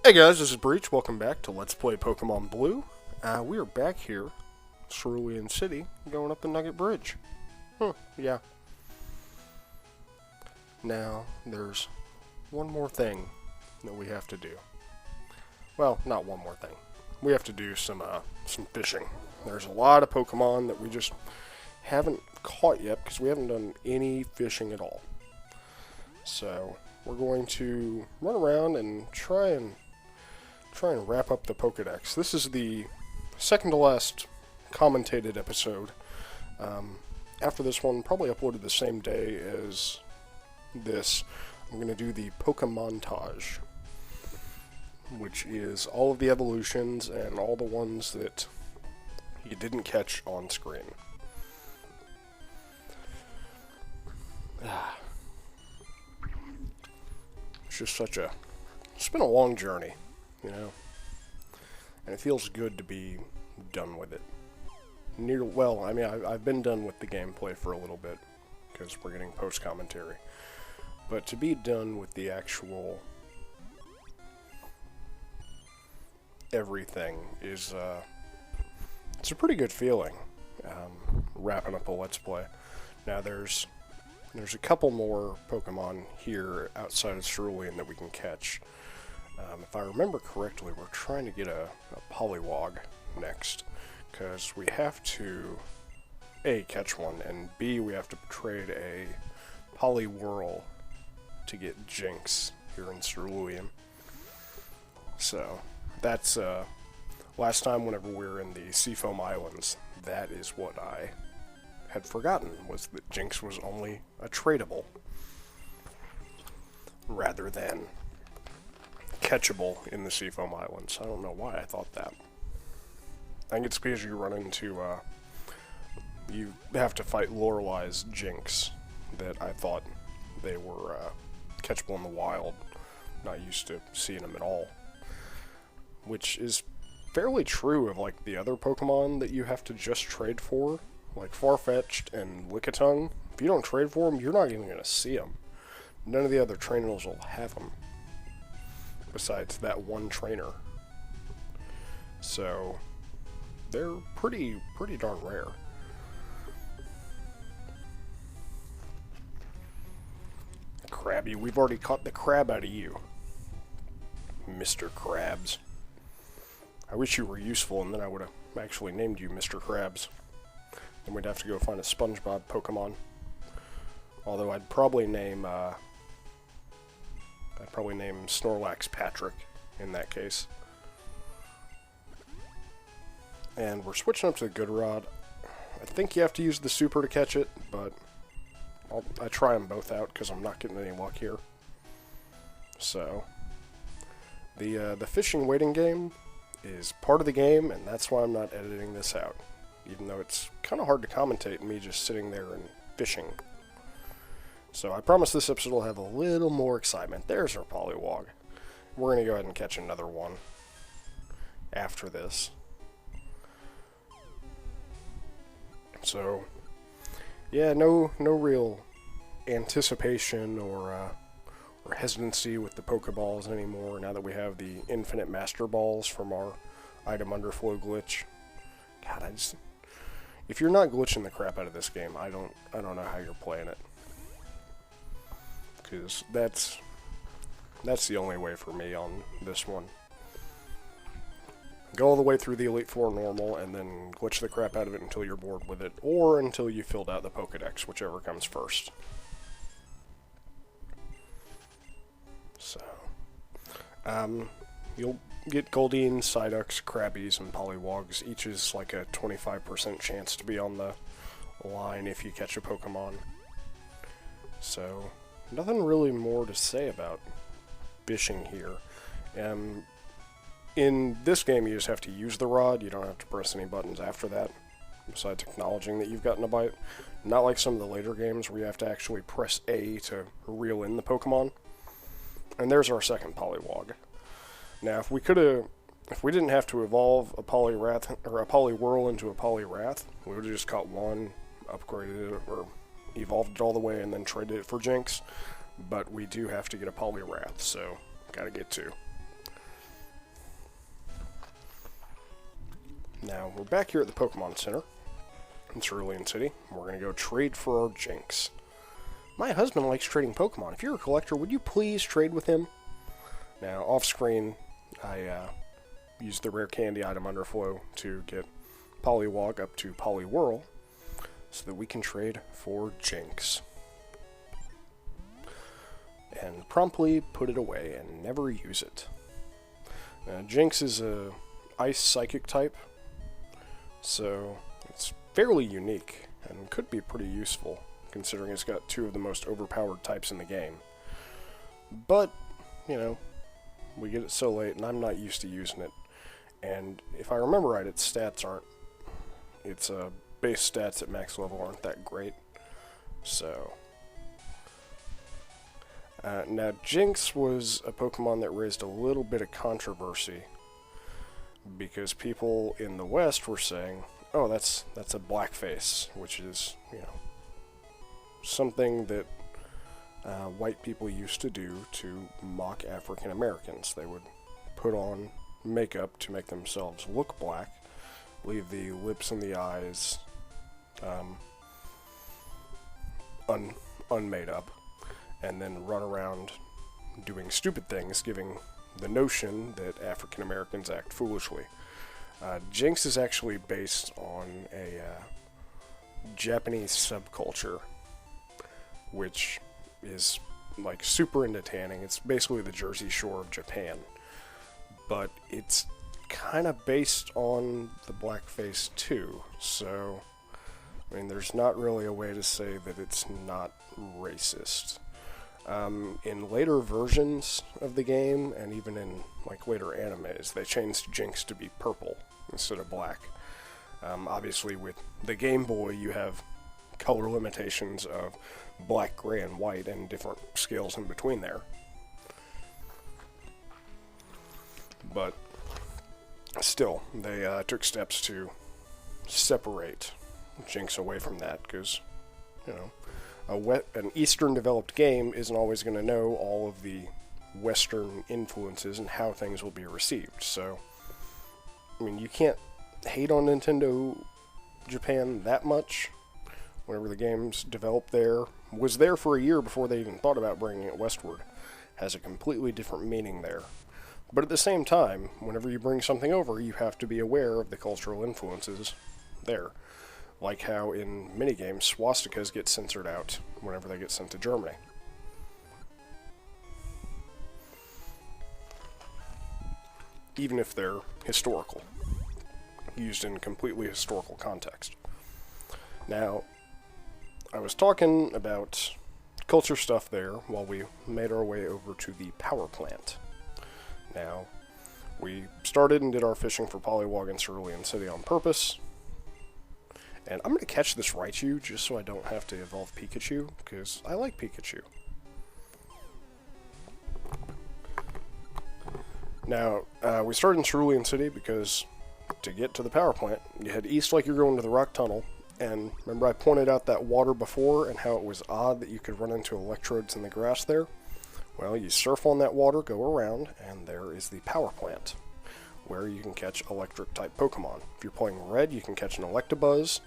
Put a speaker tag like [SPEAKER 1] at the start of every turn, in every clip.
[SPEAKER 1] Hey guys, this is Breach. Welcome back to Let's Play Pokemon Blue. We are back here, Cerulean City, going up the Nugget Bridge. Yeah. Now, there's one more thing that we have to do. Well, not one more thing. We have to do some fishing. There's a lot of Pokemon that we just haven't caught yet because we haven't done any fishing at all. So, we're going to run around and try and wrap up the Pokedex. This is the second to last commentated episode. After this one, probably uploaded the same day as this, I'm going to do the Pokemontage, which is all of the evolutions and all the ones that you didn't catch on screen. It's just it's been a long journey. You know, and it feels good to be done with it. Well, I mean, I've been done with the gameplay for a little bit, because we're getting post-commentary. But to be done with the actual everything is, it's a pretty good feeling, wrapping up a Let's Play. Now, there's a couple more Pokemon here outside of Cerulean that we can catch. If I remember correctly, we're trying to get a Poliwag next, because we have to, A, catch one, and B, we have to trade a Poliwhirl to get Jinx here in Cerulean. So, that's, last time whenever we were in the Seafoam Islands, that is what I had forgotten, was that Jinx was only a tradable, rather than catchable in the Seafoam Islands. I don't know why I thought that. I think it's because you run into, you have to fight Lorelei's Jinx, that I thought they were catchable in the wild. Not used to seeing them at all. Which is fairly true of, like, the other Pokemon that you have to just trade for, like Farfetch'd and Lickitung. If you don't trade for them, you're not even going to see them. None of the other trainers will have them, besides that one trainer. So, they're pretty darn rare. Krabby, we've already caught the crab out of you, Mr. Krabs. I wish you were useful, and then I would have actually named you Mr. Krabs. Then we'd have to go find a SpongeBob Pokemon. Although I'd probably name Snorlax Patrick in that case. And we're switching up to the Good Rod. I think you have to use the Super to catch it, but I try them both out because I'm not getting any luck here. So, the fishing waiting game is part of the game, and that's why I'm not editing this out. Even though it's kind of hard to commentate me just sitting there and fishing. So I promise this episode will have a little more excitement. There's our Poliwag. We're going to go ahead and catch another one after this. So, yeah, no real anticipation or hesitancy with the Pokeballs anymore now that we have the Infinite Master Balls from our Item Underflow glitch. God, if you're not glitching the crap out of this game, I don't know how you're playing it. Because that's the only way for me on this one. Go all the way through the Elite Four normal, and then glitch the crap out of it until you're bored with it, or until you filled out the Pokedex, whichever comes first. So, you'll get Goldeen, Psyducks, Krabbies, and Poliwags. Each is like a 25% chance to be on the line if you catch a Pokemon. So, nothing really more to say about fishing here. In this game, you just have to use the rod. You don't have to press any buttons after that, besides acknowledging that you've gotten a bite. Not like some of the later games where you have to actually press A to reel in the Pokemon. And there's our second Poliwag. Now, if we didn't have to evolve a Poliwrath or a Poliwhirl into a Poliwrath, we would have just caught one, upgraded it, or evolved it all the way, and then traded it for Jinx. But we do have to get a Poliwrath, so gotta get two. Now, we're back here at the Pokemon Center in Cerulean City. We're going to go trade for our Jinx. My husband likes trading Pokemon. If you're a collector, would you please trade with him? Now, off-screen, I used the rare candy item Underflow to get Poliwag up to Poliwhirl so that we can trade for Jinx. And promptly put it away and never use it. Now, Jinx is a Ice Psychic type, so it's fairly unique and could be pretty useful, considering it's got two of the most overpowered types in the game. But, you know, we get it so late, and I'm not used to using it. And if I remember right, its stats aren't... Its base stats at max level aren't that great. So... now, Jinx was a Pokemon that raised a little bit of controversy, because people in the West were saying, oh, that's a blackface, which is, you know, something that white people used to do to mock African Americans. They would put on makeup to make themselves look black, leave the lips and the eyes unmade up, and then run around doing stupid things, giving the notion that African Americans act foolishly. Jinx is actually based on a Japanese subculture, which is like super into tanning. It's basically the Jersey Shore of Japan, but it's kind of based on the blackface too, so I mean, there's not really a way to say that it's not racist. In later versions of the game, and even in like later animes, they changed Jinx to be purple instead of black. Obviously, with the Game Boy, you have color limitations of black, gray, and white, and different scales in between there. But still, they took steps to separate Jinx away from that, because, you know, an Eastern developed game isn't always going to know all of the Western influences and how things will be received. So, I mean, you can't hate on Nintendo Japan that much. Whenever the game's developed there, was there for a year before they even thought about bringing it westward, has a completely different meaning there. But at the same time, whenever you bring something over, you have to be aware of the cultural influences there. Like how in minigames, swastikas get censored out whenever they get sent to Germany. Even if they're historical, used in completely historical context. Now, I was talking about culture stuff there while we made our way over to the power plant. Now, we started and did our fishing for Poliwag in Cerulean City on purpose. And I'm going to catch this Raichu just so I don't have to evolve Pikachu, because I like Pikachu. Now, we started in Cerulean City because to get to the power plant, you head east like you're going to the rock tunnel. And remember I pointed out that water before and how it was odd that you could run into electrodes in the grass there? Well, you surf on that water, go around, and there is the power plant, where you can catch electric-type Pokemon. If you're playing red, you can catch an Electabuzz.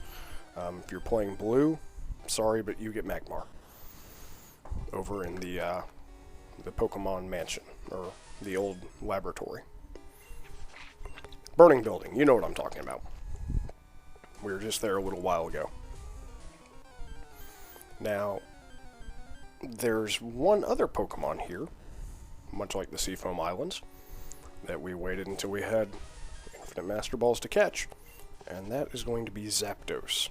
[SPEAKER 1] If you're playing blue, sorry, but you get Magmar. Over in the Pokemon Mansion, or the old laboratory. Burning Building, you know what I'm talking about. We were just there a little while ago. Now, there's one other Pokemon here, much like the Seafoam Islands, that we waited until we had infinite Master Balls to catch, and that is going to be Zapdos.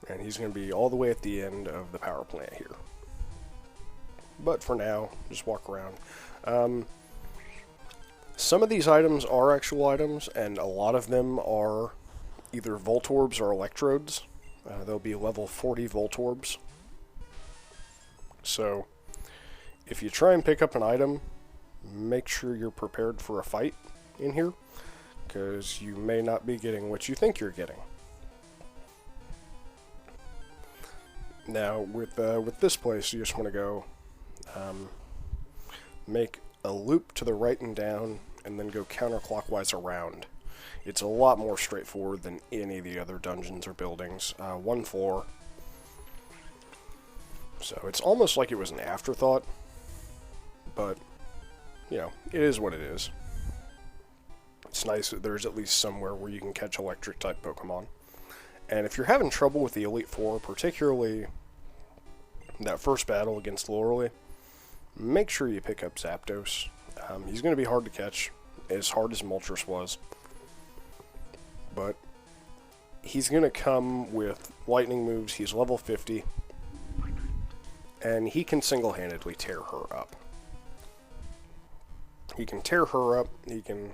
[SPEAKER 1] And he's going to be all the way at the end of the power plant here. But for now, just walk around. Some of these items are actual items, and a lot of them are either Voltorbs or Electrodes. They'll be level 40 Voltorbs. So, if you try and pick up an item, make sure you're prepared for a fight in here, because you may not be getting what you think you're getting. Now, with this place, you just want to go make a loop to the right and down, and then go counterclockwise around. It's a lot more straightforward than any of the other dungeons or buildings. One floor. So it's almost like it was an afterthought, but, you know, it is what it is. It's nice that there's at least somewhere where you can catch electric-type Pokemon. And if you're having trouble with the Elite Four, particularly that first battle against Lorelei, make sure you pick up Zapdos. He's going to be hard to catch, as hard as Moltres was. But he's going to come with lightning moves. He's level 50. And he can single-handedly tear her up. He can tear her up. He can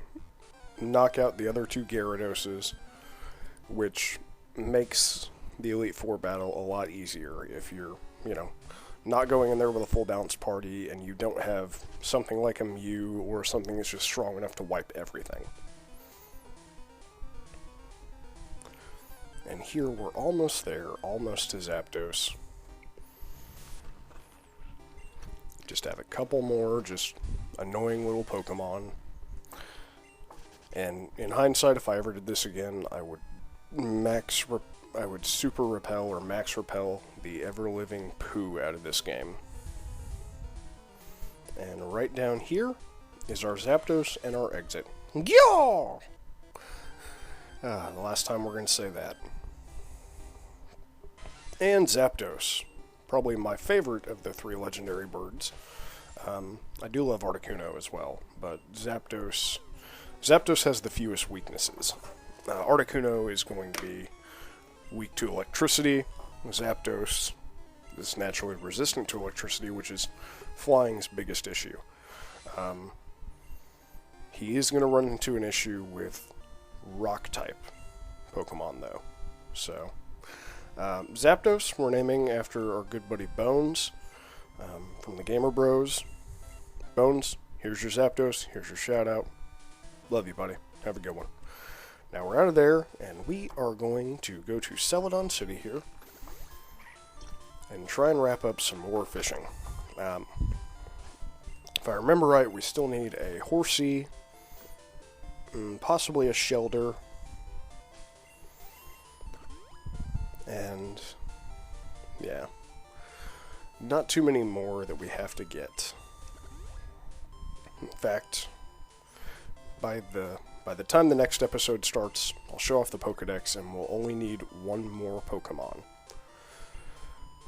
[SPEAKER 1] knock out the other two Gyarados, which makes the Elite Four battle a lot easier if you're, you know, not going in there with a full balanced party and you don't have something like a Mew or something that's just strong enough to wipe everything. And here we're almost there, almost to Zapdos. Just have a couple more just annoying little Pokemon. And in hindsight, if I ever did this again, I would super repel or max repel the ever-living poo out of this game. And right down here is our Zapdos and our exit. Yeah! The last time we're going to say that. And Zapdos. Probably my favorite of the three legendary birds. I do love Articuno as well, but Zapdos has the fewest weaknesses. Articuno is going to be weak to electricity. Zapdos is naturally resistant to electricity, which is flying's biggest issue. He is going to run into an issue with rock-type Pokemon, though. So, Zapdos, we're naming after our good buddy Bones from the Gamer Bros. Bones, here's your Zapdos, here's your shout-out. Love you, buddy. Have a good one. Now we're out of there, and we are going to go to Celadon City here and try and wrap up some more fishing. If I remember right, we still need a Horsey, possibly a Shelder, and yeah, not too many more that we have to get. In fact, by the time the next episode starts, I'll show off the Pokedex, and we'll only need one more Pokemon.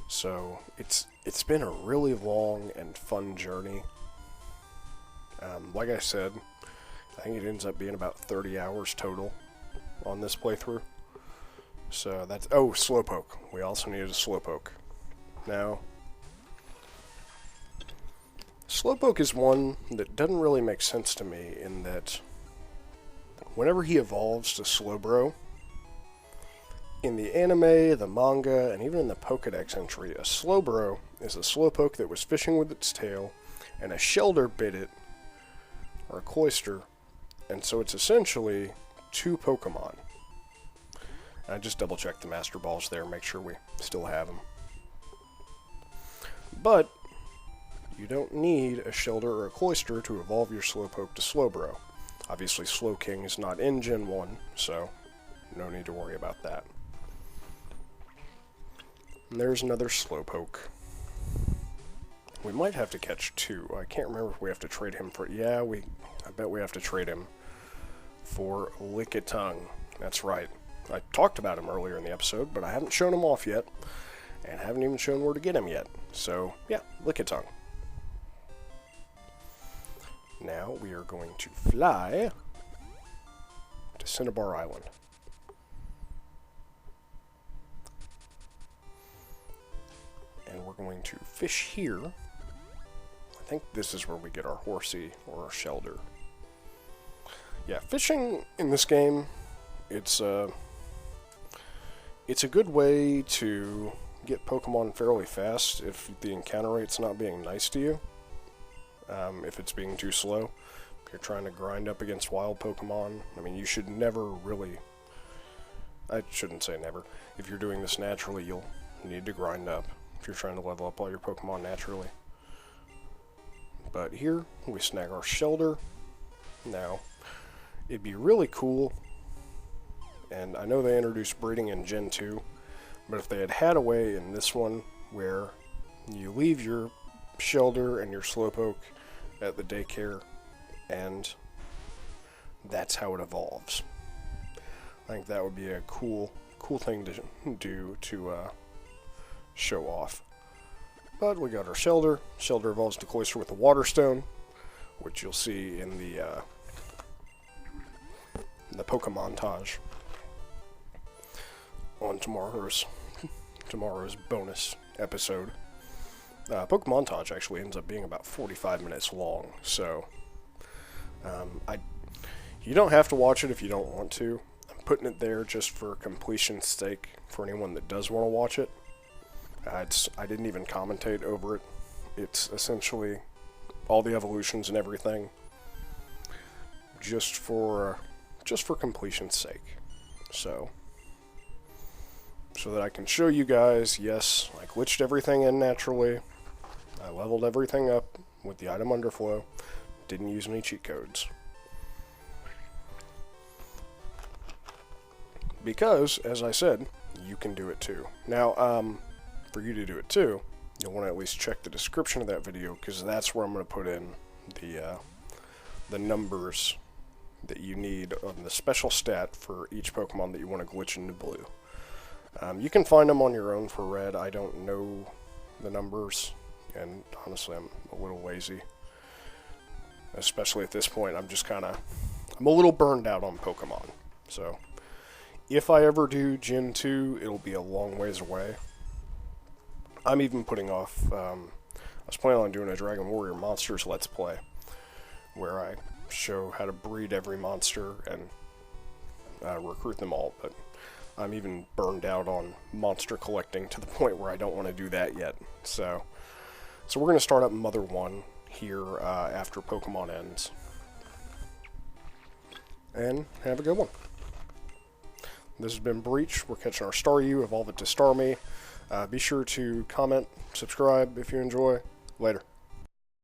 [SPEAKER 1] So, it's been a really long and fun journey. Like I said, I think it ends up being about 30 hours total on this playthrough. So that's... Oh, Slowpoke. We also needed a Slowpoke. Now, Slowpoke is one that doesn't really make sense to me in that whenever he evolves to Slowbro, in the anime, the manga, and even in the Pokedex entry, a Slowbro is a Slowpoke that was fishing with its tail, and a Shelder bit it, or a Cloyster, and so it's essentially two Pokemon. And I just double-checked the Master Balls there, make sure we still have them. But you don't need a Shelder or a Cloyster to evolve your Slowpoke to Slowbro. Obviously, Slowking is not in Gen 1, so no need to worry about that. And there's another Slowpoke. We might have to catch two. I can't remember if we have to trade him for... Yeah, I bet we have to trade him for Lickitung. That's right. I talked about him earlier in the episode, but I haven't shown him off yet, and haven't even shown where to get him yet. So, yeah, Lickitung. Now we are going to fly to Cinnabar Island. And we're going to fish here. I think this is where we get our Horsey or our Shelder. Yeah, fishing in this game, it's a good way to get Pokemon fairly fast if the encounter rate's not being nice to you. If it's being too slow. If you're trying to grind up against wild Pokemon, I mean, you should never really... I shouldn't say never. If you're doing this naturally, you'll need to grind up if you're trying to level up all your Pokemon naturally. But here, we snag our Shelder. Now, it'd be really cool, and I know they introduced breeding in Gen 2, but if they had had a way in this one where you leave your Shelter and your Slowpoke at the daycare, and that's how it evolves. I think that would be a cool thing to do to show off. But we got our Shelter. Shelter evolves to Cloyster with the Water Stone, which you'll see in the Pokemontage on tomorrow's bonus episode. Pokemontage actually ends up being about 45 minutes long, so you don't have to watch it if you don't want to. I'm putting it there just for completion's sake for anyone that does want to watch it. I didn't even commentate over it. It's essentially all the evolutions and everything, just for completion's sake. So that I can show you guys, yes, I glitched everything in naturally. I leveled everything up with the item underflow. Didn't use any cheat codes. Because, as I said, you can do it too. Now, for you to do it too, you'll want to at least check the description of that video, because that's where I'm going to put in the numbers that you need on the special stat for each Pokemon that you want to glitch into blue. You can find them on your own for red. I don't know the numbers, and honestly, I'm a little lazy. Especially at this point, I'm a little burned out on Pokemon. So, if I ever do Gen 2, it'll be a long ways away. I'm even putting off, I was planning on doing a Dragon Warrior Monsters Let's Play, where I show how to breed every monster and recruit them all, but I'm even burned out on monster collecting to the point where I don't want to do that yet. So we're going to start up Mother 1 here after Pokemon ends. And have a good one. This has been Breach. We're catching our Staryu, evolve it to Starmie. Be sure to comment, subscribe if you enjoy. Later.